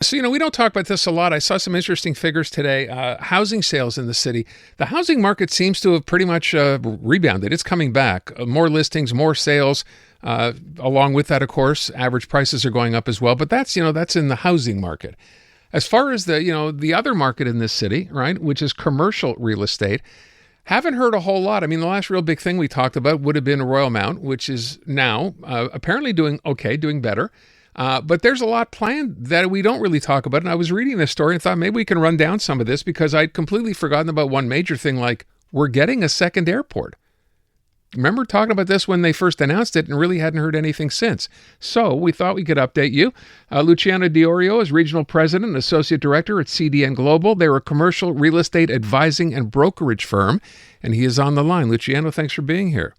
So, we don't talk about this a lot. I saw some interesting figures today. Housing sales in the city. The housing market seems to have pretty much rebounded. It's coming back. More listings, more sales. Along with that, of course, average prices are going up as well. But that's in the housing market. As far as the other market in this city, right, which is commercial real estate, haven't heard a whole lot. I mean, the last real big thing we talked about would have been Royal Mount, which is now apparently doing okay, doing better. But there's a lot planned that we don't really talk about. And I was reading this story and thought maybe we can run down some of this because I'd completely forgotten about one major thing, like we're getting a second airport. Remember talking about this when they first announced it and really hadn't heard anything since. So we thought we could update you. Luciano D'Iorio is Regional President and Associate Director at CDNGlobal. They're a commercial real estate advising and brokerage firm, and he is on the line. Luciano, thanks for being here.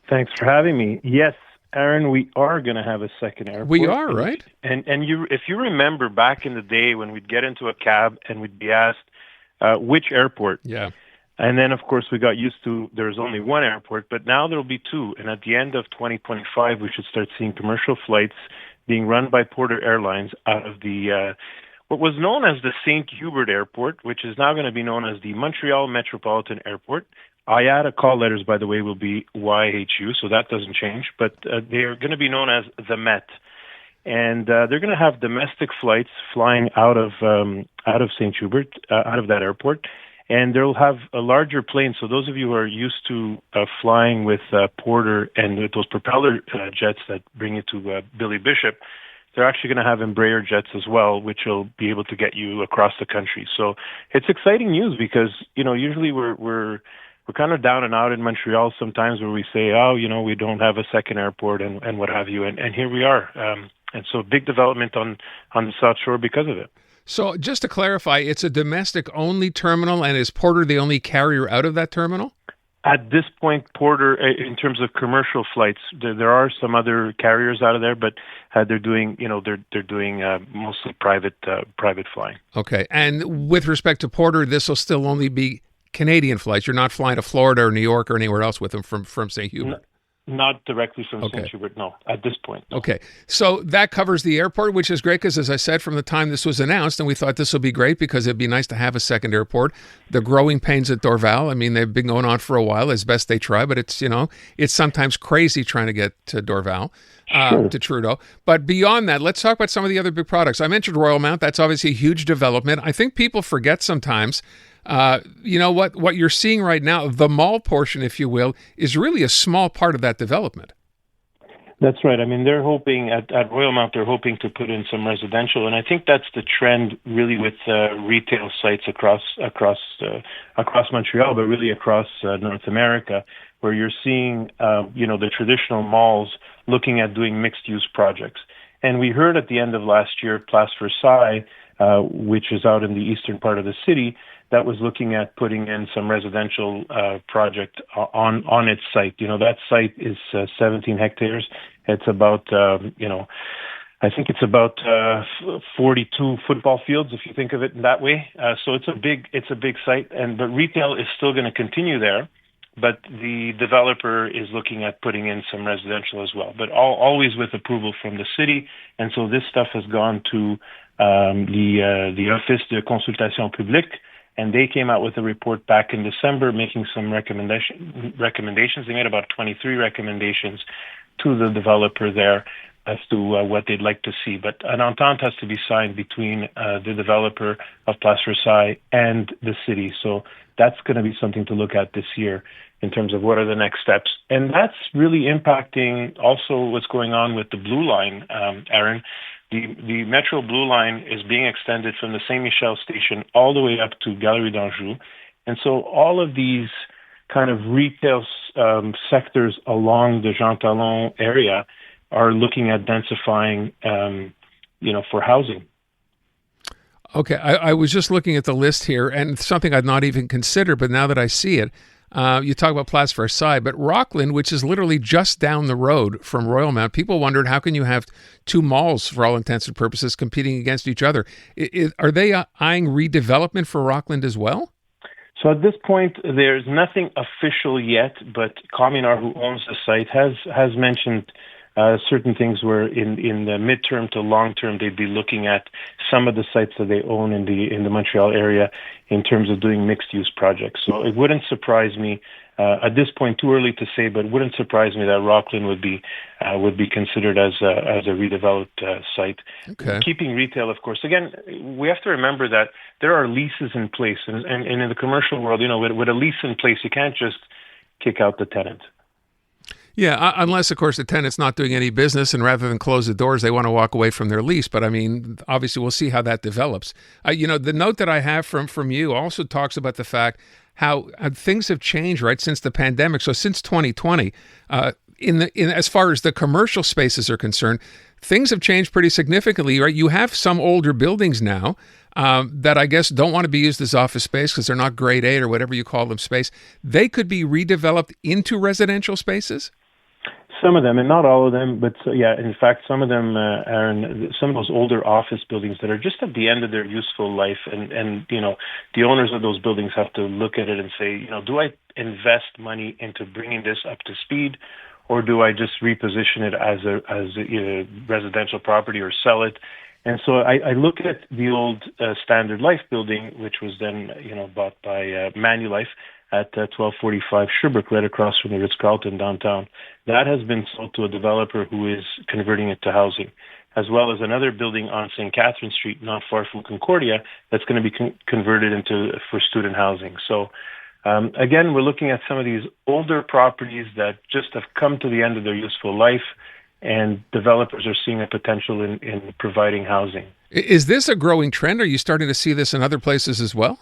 Thanks for having me. Yes, Aaron, we are going to have a second airport. We are, right? And if you remember back in the day when we'd get into a cab and we'd be asked, which airport? Yeah. And then, of course, we got used to there's only one airport, but now there'll be two. And at the end of 2025, we should start seeing commercial flights being run by Porter Airlines out of the what was known as the St. Hubert Airport, which is now going to be known as the Montreal Metropolitan Airport. IATA call letters, by the way, will be YHU, so that doesn't change. But they are going to be known as the Met. And they're going to have domestic flights flying out of St. Hubert, out of that airport. And they'll have a larger plane. So those of you who are used to flying with Porter and with those propeller jets that bring you to Billy Bishop, they're actually going to have Embraer jets as well, which will be able to get you across the country. So it's exciting news because, usually we're kind of down and out in Montreal sometimes where we say, we don't have a second airport and what have you. And here we are. And so big development on the South Shore because of it. So just to clarify, it's a domestic-only terminal, and is Porter the only carrier out of that terminal? At this point, Porter, in terms of commercial flights, there are some other carriers out of there, but they're doing, they're doing mostly private flying. Okay, and with respect to Porter, this will still only be Canadian flights. You're not flying to Florida or New York or anywhere else with them from St. Hubert. Not directly from St. Hubert, no, at this point. No. Okay, so that covers the airport, which is great because, as I said, from the time this was announced, and we thought this would be great because it'd be nice to have a second aurport. The growing pains at Dorval, I mean, they've been going on for a while as best they try, but it's sometimes crazy trying to get to Dorval, to Trudeau. But beyond that, let's talk about some of the other big products. I mentioned Royal Mount. That's obviously a huge development. I think people forget sometimes what you're seeing right now, the mall portion, if you will, is really a small part of that development. That's right. I mean, they're hoping at Royal Mount, they're hoping to put in some residential, and I think that's the trend really with retail sites across Montreal, but really across North America, where you're seeing the traditional malls looking at doing mixed-use projects. And we heard at the end of last year, Place Versailles, which is out in the eastern part of the city, that was looking at putting in some residential project on its site. That site is 17 hectares. It's about, I think it's about 42 football fields, if you think of it in that way. So it's a big site, but retail is still going to continue there. But the developer is looking at putting in some residential as well, but always with approval from the city. And so this stuff has gone to the Office de Consultation Publique, and they came out with a report back in December making some recommendations. They made about 23 recommendations to the developer there as to what they'd like to see. But an entente has to be signed between the developer of Place Versailles and the city. So that's going to be something to look at this year in terms of what are the next steps. And that's really impacting also what's going on with the Blue Line, Aaron. The Metro Blue Line is being extended from the Saint-Michel station all the way up to Galerie d'Anjou. And so all of these kind of retail sectors along the Jean Talon area are looking at densifying, for housing. Okay, I was just looking at the list here, and something I'd not even considered, but now that I see it, you talk about Place Versailles, but Rockland, which is literally just down the road from Royal Mount, people wondered, how can you have two malls, for all intents and purposes, competing against each other? Are they eyeing redevelopment for Rockland as well? So at this point, there's nothing official yet, but Cominar, who owns the site, has mentioned certain things where in the midterm to long term they'd be looking at some of the sites that they own in the Montreal area in terms of doing mixed use projects. So it wouldn't surprise me at this point, too early to say, but it wouldn't surprise me that Rockland would be considered as a redeveloped site. Okay. Keeping retail, of course. Again, we have to remember that there are leases in place, and in the commercial world, with a lease in place, you can't just kick out the tenant. Yeah, unless, of course, the tenant's not doing any business, and rather than close the doors, they want to walk away from their lease. But I mean, obviously, we'll see how that develops. The note that I have from you also talks about the fact how things have changed, right, since the pandemic. So since 2020, in as far as the commercial spaces are concerned, things have changed pretty significantly, right? You have some older buildings now that I guess don't want to be used as office space because they're not grade A or whatever you call them space. They could be redeveloped into residential spaces? Some of them, and not all of them, but in fact, some of them are in some of those older office buildings that are just at the end of their useful life, and the owners of those buildings have to look at it and say, do I invest money into bringing this up to speed, or do I just reposition it as a residential property or sell it? And so I look at the old Standard Life building, which was then bought by Manulife at 1245 Sherbrooke, right across from the Ritz-Carlton downtown. That has been sold to a developer who is converting it to housing, as well as another building on St. Catherine Street, not far from Concordia, that's going to be converted for student housing. So again, we're looking at some of these older properties that just have come to the end of their useful life, and developers are seeing a potential in providing housing. Is this a growing trend? Are you starting to see this in other places as well?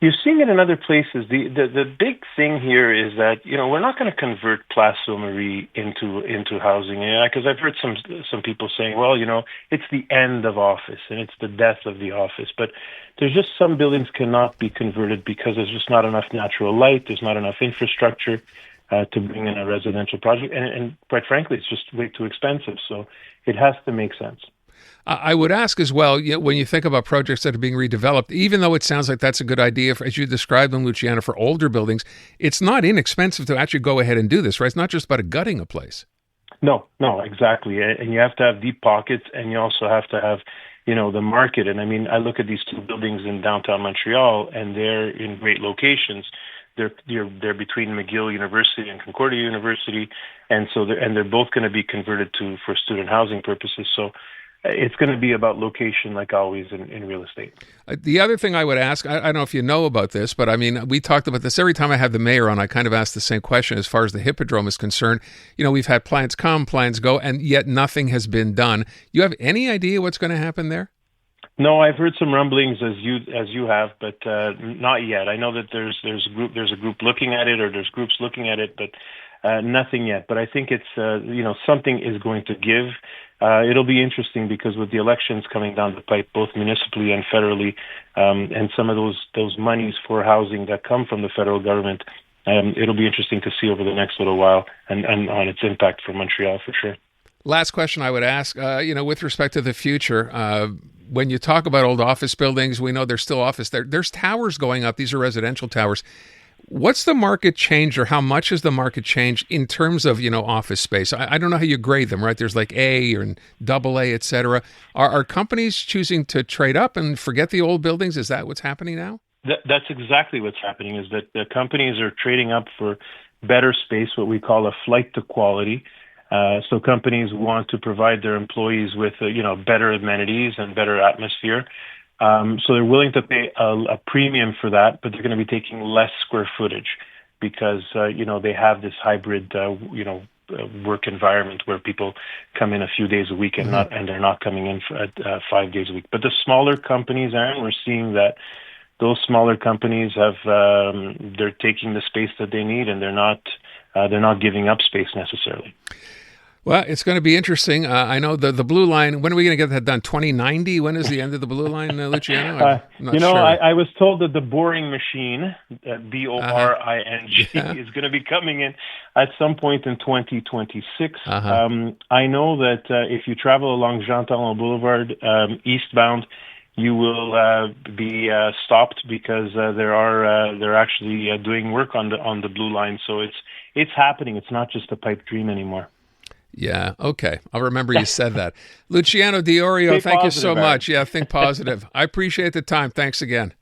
You're seeing it in other places. The big thing here is that we're not going to convert Place Sault-Marie into housing, because I've heard some people saying, well, it's the end of office and it's the death of the office. But there's just some buildings cannot be converted because there's just not enough natural light. There's not enough infrastructure to bring in a residential project, and quite frankly, it's just way too expensive. So it has to make sense. I would ask as well, when you think about projects that are being redeveloped, even though it sounds like that's a good idea, as you described them, Luciano, for older buildings, it's not inexpensive to actually go ahead and do this, right? It's not just about gutting a place. No, exactly. And you have to have deep pockets, and you also have to have, the market. And I mean, I look at these two buildings in downtown Montreal, and they're in great locations. They're between McGill University and Concordia University, and so they're both going to be converted for student housing purposes. So it's going to be about location, like always in real estate. The other thing I would ask, I don't know if you know about this, but I mean, we talked about this every time I have the mayor on. I kind of ask the same question as far as the Hippodrome is concerned. We've had plans come, plans go, and yet nothing has been done. You have any idea what's going to happen there? No, I've heard some rumblings as you have, but not yet. I know that there's a group looking at it, or there's groups looking at it, but nothing yet. But I think it's something is going to give. It'll be interesting because with the elections coming down the pipe, both municipally and federally, and some of those monies for housing that come from the federal government, it'll be interesting to see over the next little while and on its impact for Montreal for sure. Last question I would ask, with respect to the future, when you talk about old office buildings, we know there's still office there. There's towers going up. These are residential towers. What's the market change, or how much has the market changed in terms of, office space? I don't know how you grade them, right? There's like A or double A, et cetera. Are companies choosing to trade up and forget the old buildings? Is that what's happening now? That's exactly what's happening, is that the companies are trading up for better space, what we call a flight to quality. So companies want to provide their employees with, better amenities and better atmosphere. So they're willing to pay a premium for that, but they're going to be taking less square footage because, they have this hybrid, work environment where people come in a few days a week and they're not coming in for 5 days a week. But the smaller companies, Aaron, we're seeing that those smaller companies they're taking the space that they need, and they're not giving up space necessarily. Well, it's going to be interesting. I know the Blue Line, when are we going to get that done? 2090? When is the end of the Blue Line, Luciano? I'm not sure. I was told that the boring machine, BORING, is going to be coming in at some point in 2026. I know that if you travel along Jean Talon Boulevard eastbound, you will be stopped because they're actually doing work on the Blue Line. So it's happening. It's not just a pipe dream anymore. Yeah. Okay. I'll remember you said that. Luciano D'Iorio, Stay thank you so positive, Aaron. much. Yeah. Think positive. I appreciate the time. Thanks again.